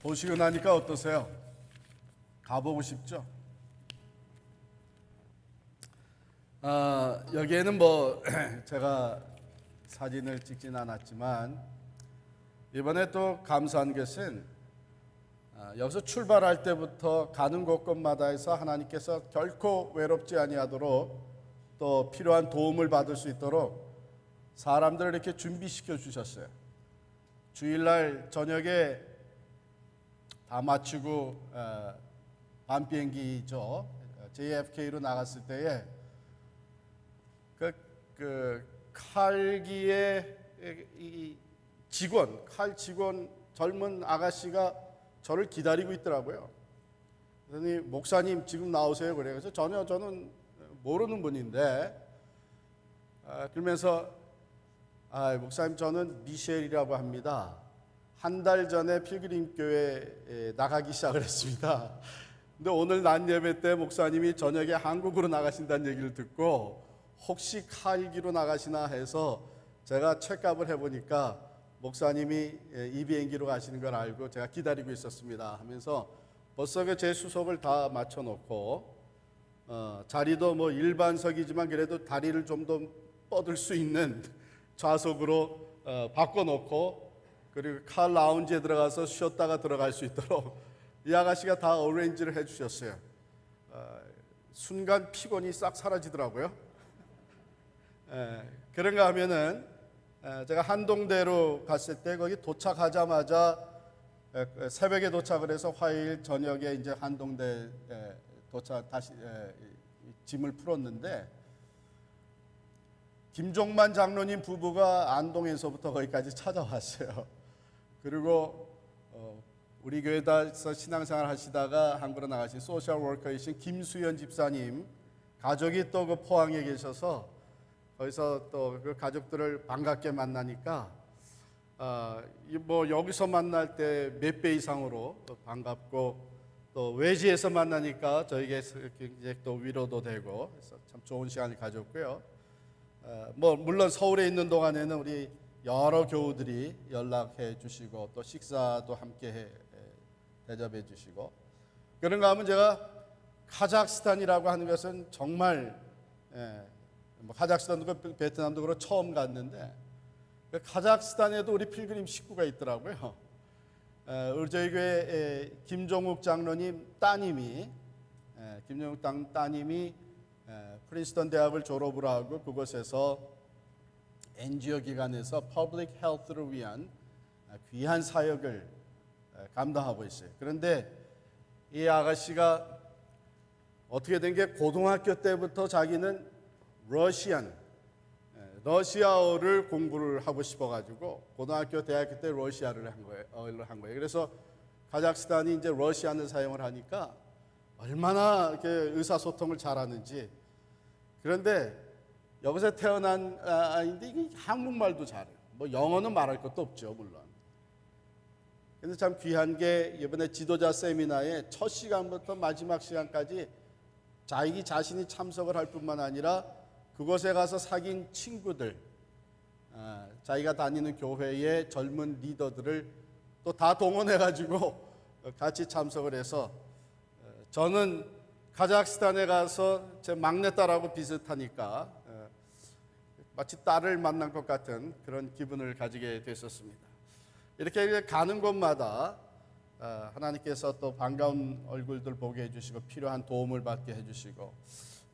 보시고 나니까 어떠세요? 가보고 싶죠? 여기에는 제가 사진을 찍진 않았지만 이번에 또 감사한 것은 여기서 출발할 때부터 가는 곳곳마다에서 하나님께서 결코 외롭지 아니하도록 또 필요한 도움을 받을 수 있도록 사람들을 이렇게 준비시켜 주셨어요. 주일날 저녁에 다 마치고 밤 비행기죠. JFK로 나갔을 때에 그 칼기의 이 칼 직원 젊은 아가씨가 저를 기다리고 있더라고요. 그러더니 목사님 지금 나오세요. 그래서 전혀 저는 모르는 분인데 그러면서 목사님 저는 미셸이라고 합니다. 한 달 전에 필그림 교회에 나가기 시작을 했습니다. 근데 오늘 낮 예배 때 목사님이 저녁에 한국으로 나가신다는 얘기를 듣고 혹시 칼기로 나가시나 해서 제가 체크업을 해보니까 목사님이 이 비행기로 가시는 걸 알고 제가 기다리고 있었습니다 하면서 벌써 제 수속을 다 맞춰놓고 자리도 일반석이지만 그래도 다리를 좀 더 뻗을 수 있는 좌석으로 바꿔놓고 그리고 칼 라운지에 들어가서 쉬었다가 들어갈 수 있도록 이 아가씨가 다 어레인지를 해주셨어요. 순간 피곤이 싹 사라지더라고요. 그런가 하면은 제가 한동대로 갔을 때 거기 도착하자마자 새벽에 도착을 해서 화요일 저녁에 이제 한동대 다시 짐을 풀었는데 김종만 장로님 부부가 안동에서부터 거기까지 찾아왔어요. 그리고 우리 교회에서 신앙생활 하시다가 한국으로 나가신 소셜 워커이신 김수연 집사님 가족이 또 그 포항에 계셔서 거기서 또 그 가족들을 반갑게 만나니까 여기서 만날 때 몇 배 이상으로 또 반갑고 또 외지에서 만나니까 저에게 이제 또 위로도 되고 그래서 참 좋은 시간을 가졌고요. 물론 서울에 있는 동안에는 우리 여러 교우들이 연락해 주시고 또 식사도 함께 대접해 주시고 그런가 하면 제가 카자흐스탄이라고 하는 것은 정말 카자흐스탄도 베트남도 그렇고 처음 갔는데 카자흐스탄에도 우리 필그림 식구가 있더라고요. 우리 저희 교회 김종욱 장로님 따님이 프린스턴 대학을 졸업을 하고 그곳에서 NGO 기관에서 퍼블릭 헬스를 위한 귀한 사역을 감당하고 있어요. 그런데 이 아가씨가 어떻게 된 게 고등학교 때부터 자기는 러시아어를 공부를 하고 싶어가지고 고등학교, 대학교 때 러시아를 한 거예요. 그래서 카자흐스탄이 이제 러시아를 사용을 하니까 얼마나 이렇게 의사소통을 잘하는지. 그런데 여기서 태어난 아이인데 이게 한국말도 잘해요. 영어는 말할 것도 없죠, 물론. 근데 참 귀한 게 이번에 지도자 세미나의 첫 시간부터 마지막 시간까지 자기 자신이 참석을 할 뿐만 아니라 그곳에 가서 사귄 친구들, 자기가 다니는 교회의 젊은 리더들을 또 다 동원해가지고 같이 참석을 해서 저는 카자흐스탄에 가서 제 막내딸하고 비슷하니까 마치 딸을 만난 것 같은 그런 기분을 가지게 됐었습니다. 이렇게 가는 곳마다 하나님께서 또 반가운 얼굴들 보게 해주시고 필요한 도움을 받게 해주시고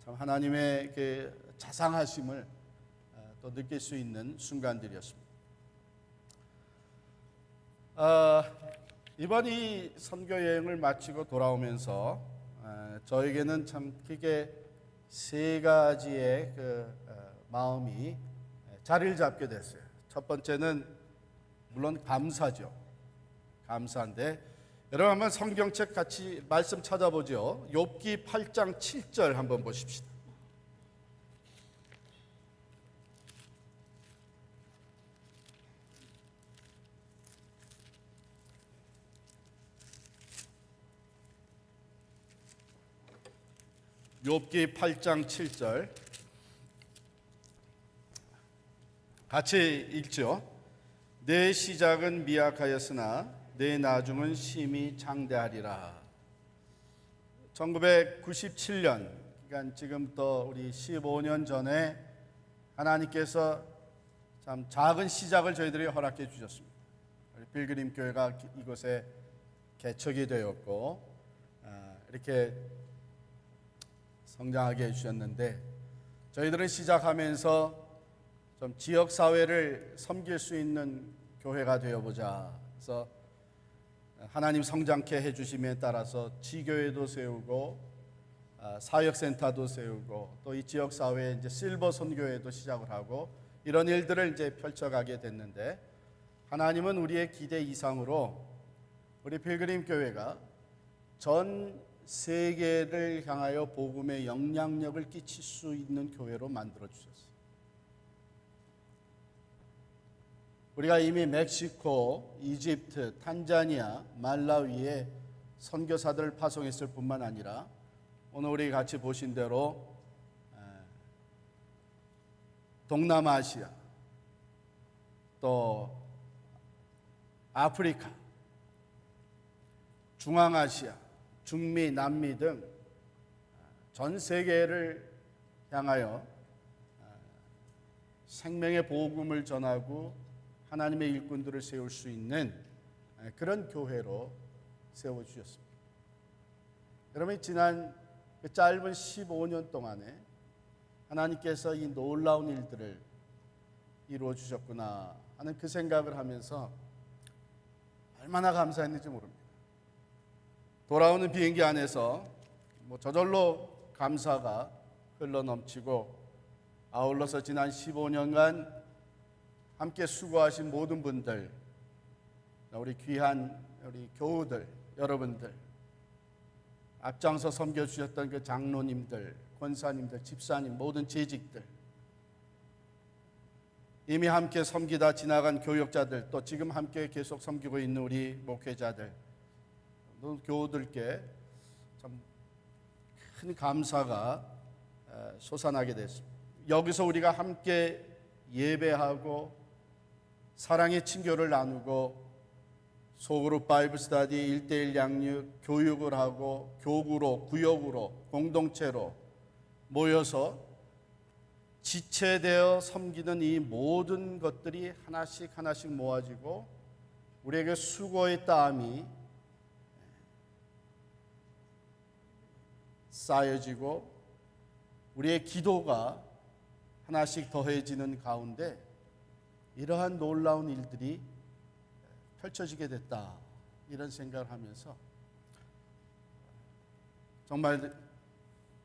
참 하나님의 그 자상하심을 또 느낄 수 있는 순간들이었습니다. 이번 이 선교 여행을 마치고 돌아오면서 저에게는 참 크게 세 가지의 마음이 자리를 잡게 됐어요. 첫 번째는 물론 감사죠. 감사인데 여러분 한번 성경책 같이 말씀 찾아보죠. 욥기 8장 7절 한번 보십시다. 욥기 8장 7절 같이 읽죠. 내 시작은 미약하였으나 내 나중은 심히 창대하리라. 1997년, 그러니까 지금부터 우리 15년 전에 하나님께서 참 작은 시작을 저희들이 허락해 주셨습니다. 필그림 교회가 이곳에 개척이 되었고 이렇게 성장하게 해주셨는데, 저희들은 시작하면서 좀 지역 사회를 섬길 수 있는 교회가 되어보자. 그래서 하나님 성장케 해주심에 따라서 지교회도 세우고 사역센터도 세우고 또 이 지역 사회에 이제 실버 선교회도 시작을 하고 이런 일들을 이제 펼쳐가게 됐는데, 하나님은 우리의 기대 이상으로 우리 필그림 교회가 전 세계를 향하여 복음의 영향력을 끼칠 수 있는 교회로 만들어 주셨어요. 우리가 이미 멕시코, 이집트, 탄자니아, 말라위에 선교사들을 파송했을 뿐만 아니라 오늘 우리 같이 보신 대로 동남아시아, 또 아프리카, 중앙아시아, 중미, 남미 등 전 세계를 향하여 생명의 복음을 전하고 하나님의 일꾼들을 세울 수 있는 그런 교회로 세워주셨습니다. 여러분, 지난 그 짧은 15년 동안에 하나님께서 이 놀라운 일들을 이루어 주셨구나 하는 그 생각을 하면서 얼마나 감사했는지 모릅니다. 돌아오는 비행기 안에서 저절로 감사가 흘러넘치고, 아울러서 지난 15년간 함께 수고하신 모든 분들, 우리 귀한 우리 교우들, 여러분들, 앞장서 섬겨주셨던 그 장로님들, 권사님들, 집사님, 모든 재직들, 이미 함께 섬기다 지나간 교역자들, 또 지금 함께 계속 섬기고 있는 우리 목회자들, 또 교우들께 참 큰 감사가 솟아나게 됐습니다. 여기서 우리가 함께 예배하고 사랑의 친교를 나누고 소그룹 바이블 스터디, 1:1 양육, 교육을 하고 교구로, 구역으로, 공동체로 모여서 지체되어 섬기는 이 모든 것들이 하나씩 하나씩 모아지고 우리에게 수고의 땀이 쌓여지고 우리의 기도가 하나씩 더해지는 가운데 이러한 놀라운 일들이 펼쳐지게 됐다, 이런 생각을 하면서 정말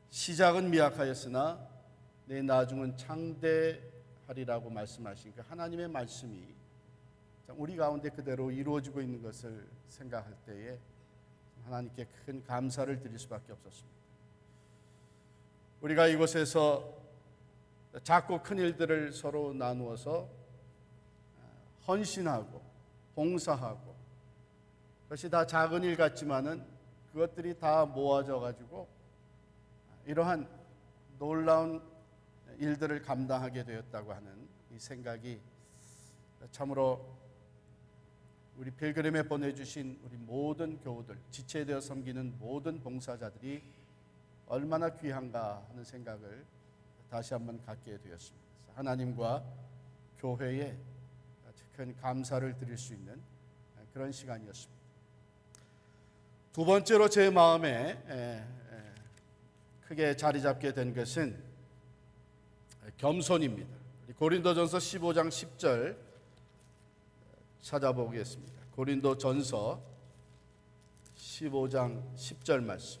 시작은 미약하였으나 내 나중은 창대하리라고 말씀하신 그 하나님의 말씀이 우리 가운데 그대로 이루어지고 있는 것을 생각할 때에 하나님께 큰 감사를 드릴 수밖에 없었습니다. 우리가 이곳에서 작고 큰 일들을 서로 나누어서 헌신하고 봉사하고, 그것이 다 작은 일 같지만은 그것들이 다 모아져 가지고 이러한 놀라운 일들을 감당하게 되었다고 하는 이 생각이 참으로 우리 필그림에 보내주신 우리 모든 교우들, 지체되어 섬기는 모든 봉사자들이 얼마나 귀한가 하는 생각을 다시 한번 갖게 되었습니다. 하나님과 교회에 큰 감사를 드릴 수 있는 그런 시간이었습니다. 두 번째로 제 마음에 크게 자리 잡게 된 것은 겸손입니다. 고린도전서 15장 10절 찾아보겠습니다. 고린도전서 15장 10절 말씀.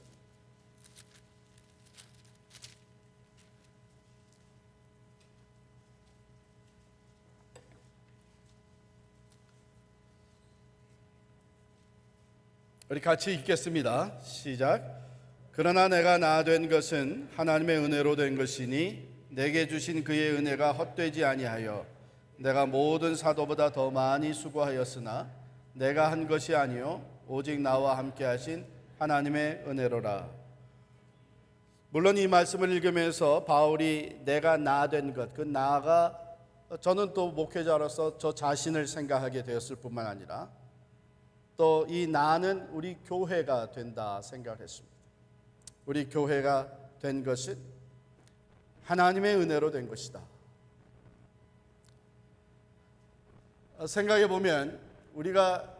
우리 같이 읽겠습니다. 시작. 그러나 내가 나 된 것은 하나님의 은혜로 된 것이니 내게 주신 그의 은혜가 헛되지 아니하여 내가 모든 사도보다 더 많이 수고하였으나 내가 한 것이 아니요 오직 나와 함께 하신 하나님의 은혜로라. 물론 이 말씀을 읽으면서 바울이 내가 나 된 것, 그 나가 저는 또 목회자로서 저 자신을 생각하게 되었을 뿐만 아니라 또 이 나는 우리 교회가 된다 생각했습니다. 우리 교회가 된 것은 하나님의 은혜로 된 것이다. 생각해 보면 우리가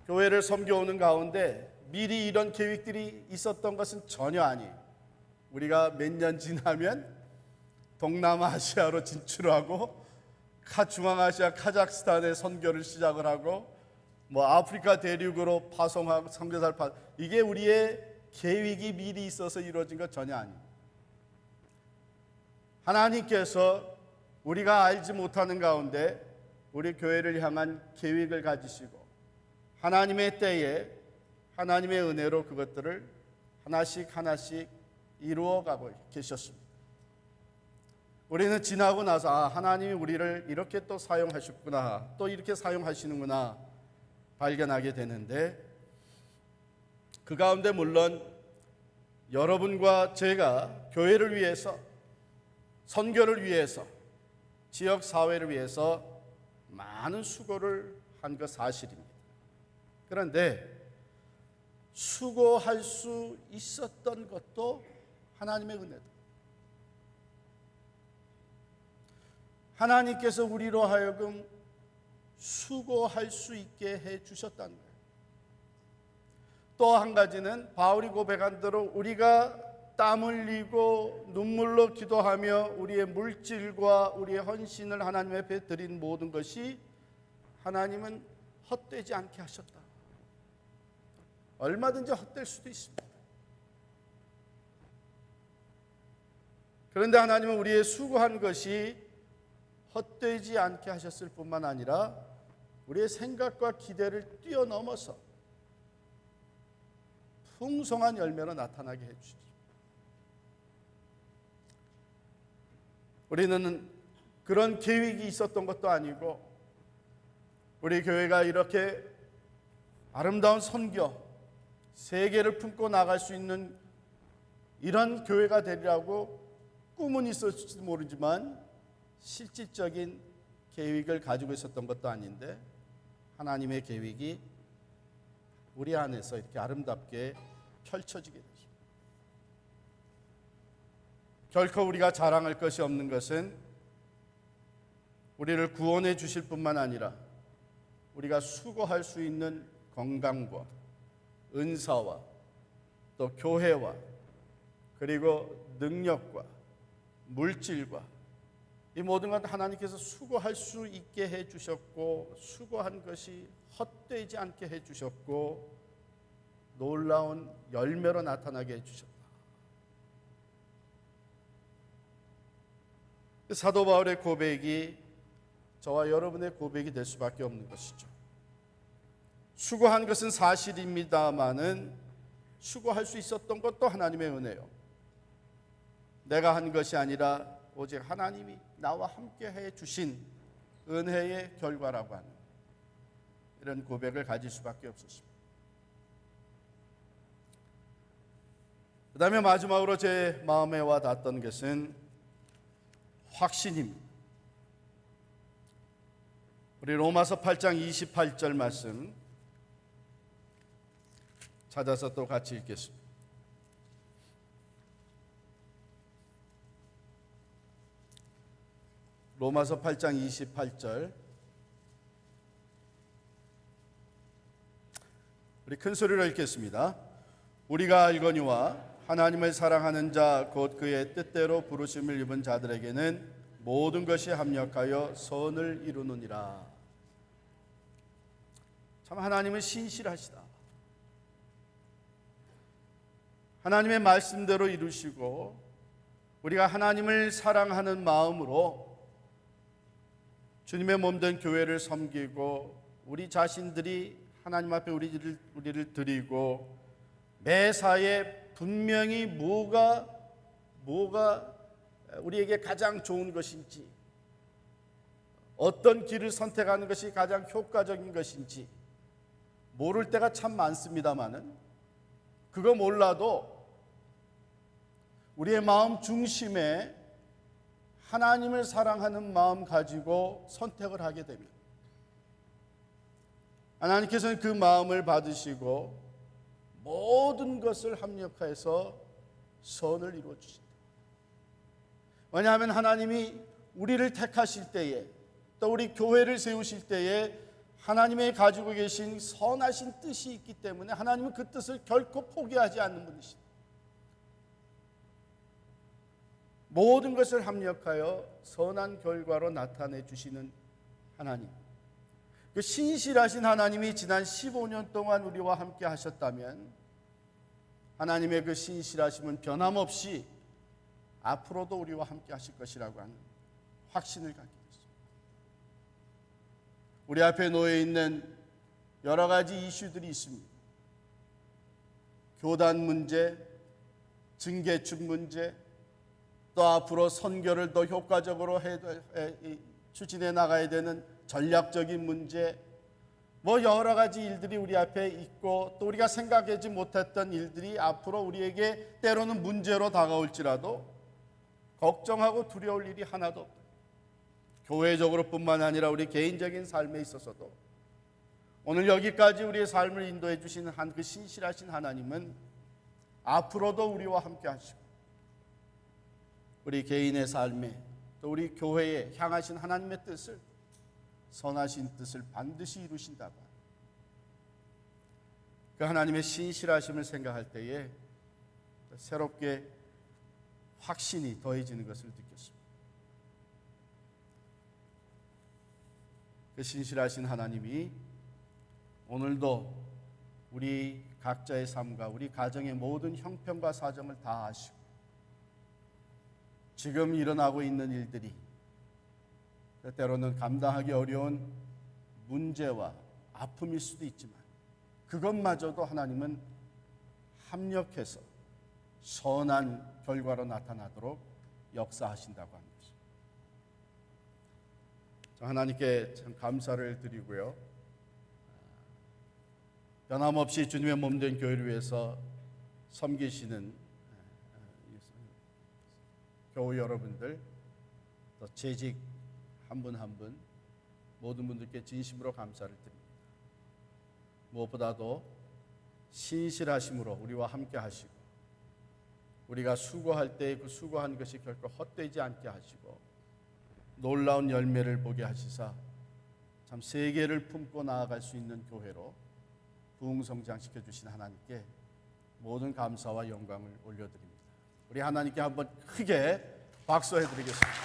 교회를 섬겨오는 가운데 미리 이런 계획들이 있었던 것은 전혀 아니에요. 우리가 몇 년 지나면 동남아시아로 진출하고 중앙아시아 카자흐스탄에 선교를 시작을 하고 아프리카 대륙으로 파송하고 선교사를 이게 우리의 계획이 미리 있어서 이루어진 것 전혀 아니에요. 하나님께서 우리가 알지 못하는 가운데 우리 교회를 향한 계획을 가지시고 하나님의 때에 하나님의 은혜로 그것들을 하나씩 하나씩 이루어가고 계셨습니다. 우리는 지나고 나서 하나님이 우리를 이렇게 또 사용하셨구나, 또 이렇게 사용하시는구나 발견하게 되는데, 그 가운데 물론 여러분과 제가 교회를 위해서, 선교를 위해서, 지역 사회를 위해서 많은 수고를 한 것 사실입니다. 그런데 수고할 수 있었던 것도 하나님의 은혜다. 하나님께서 우리로 하여금 수고할 수 있게 해 주셨다는 거예요. 또 한 가지는 바울이 고백한 대로 우리가 땀 흘리고 눈물로 기도하며 우리의 물질과 우리의 헌신을 하나님 앞에 드린 모든 것이 하나님은 헛되지 않게 하셨다. 얼마든지 헛될 수도 있습니다. 그런데 하나님은 우리의 수고한 것이 헛되지 않게 하셨을 뿐만 아니라 우리의 생각과 기대를 뛰어넘어서 풍성한 열매로 나타나게 해주시죠. 우리는 그런 계획이 있었던 것도 아니고 우리 교회가 이렇게 아름다운 선교, 세계를 품고 나갈 수 있는 이런 교회가 되리라고 꿈은 있었을지도 모르지만 실질적인 계획을 가지고 있었던 것도 아닌데 하나님의 계획이 우리 안에서 이렇게 아름답게 펼쳐지게 되죠. 결코 우리가 자랑할 것이 없는 것은 우리를 구원해 주실 뿐만 아니라 우리가 수고할 수 있는 건강과 은사와 또 교회와 그리고 능력과 물질과 이 모든 것 하나님께서 수고할 수 있게 해주셨고 수고한 것이 헛되지 않게 해주셨고 놀라운 열매로 나타나게 해주셨다. 사도 바울의 고백이 저와 여러분의 고백이 될 수밖에 없는 것이죠. 수고한 것은 사실입니다마는 수고할 수 있었던 것도 하나님의 은혜요. 내가 한 것이 아니라 오직 하나님이 나와 함께 해주신 은혜의 결과라고 하는 이런 고백을 가질 수밖에 없었습니다. 그 다음에 마지막으로 제 마음에 와 닿았던 것은 확신입니다. 우리 로마서 8장 28절 말씀 찾아서 또 같이 읽겠습니다. 로마서 8장 28절 우리 큰 소리로 읽겠습니다. 우리가 알거니와 하나님을 사랑하는 자 곧 그의 뜻대로 부르심을 입은 자들에게는 모든 것이 합력하여 선을 이루느니라. 참 하나님은 신실하시다. 하나님의 말씀대로 이루시고 우리가 하나님을 사랑하는 마음으로 주님의 몸된 교회를 섬기고 우리 자신들이 하나님 앞에 우리를 드리고 매사에 분명히 뭐가 우리에게 가장 좋은 것인지 어떤 길을 선택하는 것이 가장 효과적인 것인지 모를 때가 참 많습니다만은 그거 몰라도 우리의 마음 중심에 하나님을 사랑하는 마음 가지고 선택을 하게 됩니다. 하나님께서는 그 마음을 받으시고 모든 것을 합력하여서 선을 이루어 주신다. 왜냐하면 하나님이 우리를 택하실 때에, 또 우리 교회를 세우실 때에 하나님의 가지고 계신 선하신 뜻이 있기 때문에 하나님은 그 뜻을 결코 포기하지 않는 분이십니다. 모든 것을 합력하여 선한 결과로 나타내 주시는 하나님, 그 신실하신 하나님이 지난 15년 동안 우리와 함께 하셨다면 하나님의 그 신실하심은 변함없이 앞으로도 우리와 함께 하실 것이라고 하는 확신을 갖게 됐습니다. 우리 앞에 놓여 있는 여러 가지 이슈들이 있습니다. 교단 문제, 증개축 문제, 또 앞으로 선교를 더 효과적으로 추진해 나가야 되는 전략적인 문제, 여러 가지 일들이 우리 앞에 있고, 또 우리가 생각하지 못했던 일들이 앞으로 우리에게 때로는 문제로 다가올지라도 걱정하고 두려울 일이 하나도 없다. 교회적으로 뿐만 아니라 우리 개인적인 삶에 있어서도 오늘 여기까지 우리의 삶을 인도해 주시는 그 신실하신 하나님은 앞으로도 우리와 함께 하시고 우리 개인의 삶에, 또 우리 교회에 향하신 하나님의 뜻을, 선하신 뜻을 반드시 이루신다고 그 하나님의 신실하심을 생각할 때에 새롭게 확신이 더해지는 것을 느꼈습니다. 그 신실하신 하나님이 오늘도 우리 각자의 삶과 우리 가정의 모든 형편과 사정을 다 아시고 지금 일어나고 있는 일들이 때로는 감당하기 어려운 문제와 아픔일 수도 있지만 그것마저도 하나님은 합력해서 선한 결과로 나타나도록 역사하신다고 합니다. 하나님께 참 감사를 드리고요. 변함없이 주님의 몸된 교회를 위해서 섬기시는 교우 여러분들, 또 재직 한 분 한 분 모든 분들께 진심으로 감사를 드립니다. 무엇보다도 신실하심으로 우리와 함께 하시고 우리가 수고할 때 그 수고한 것이 결코 헛되지 않게 하시고 놀라운 열매를 보게 하시사 참 세계를 품고 나아갈 수 있는 교회로 부흥성장시켜 주신 하나님께 모든 감사와 영광을 올려드립니다. 우리 하나님께 한번 크게 박수해 드리겠습니다.